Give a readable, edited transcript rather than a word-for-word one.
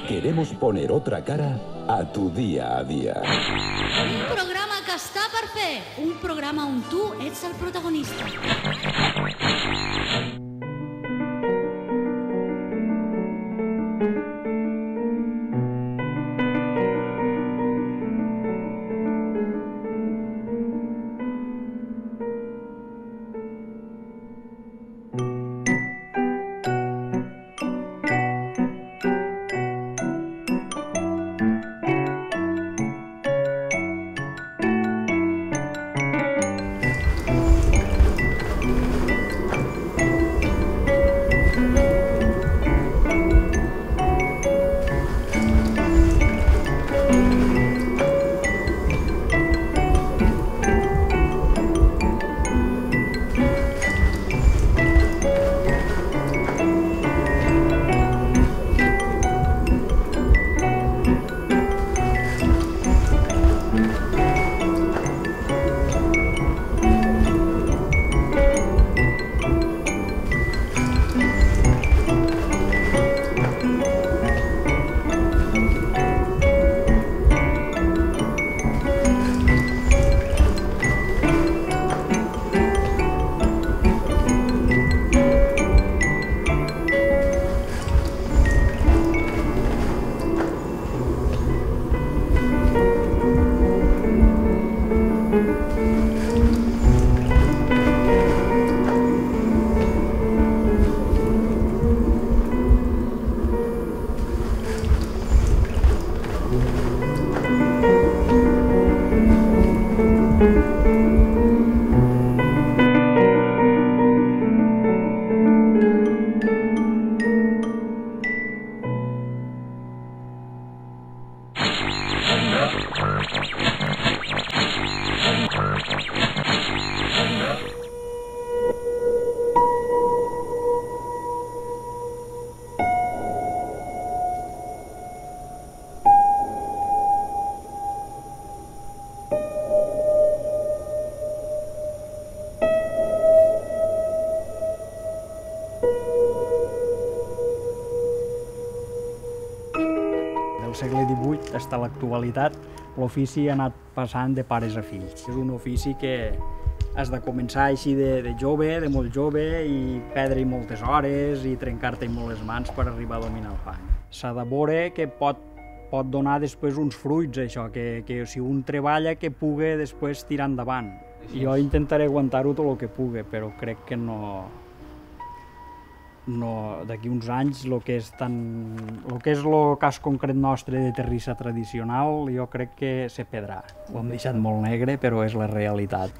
Queremos poner otra cara a tu día a día. Un programa que està per fer, un programa on tu ets el protagonista. Del segle XVIII fins a l'actualitat, l'ofici ha anat passant de pares a fills. És un ofici que has de començar així de jove, de molt jove, i perdre-hi moltes hores i trencar-te molt les mans per arribar a dominar el pany. S'ha de veure que pot donar després uns fruits, això, que si un treballa que pugui després tirar endavant. Jo intentaré aguantar-ho tot el que pugui, però crec que no d'aquí uns anys el que és el cas concret nostre de terrissa tradicional, jo crec que se perdrà. Ho hem deixat molt negre, però és la realitat.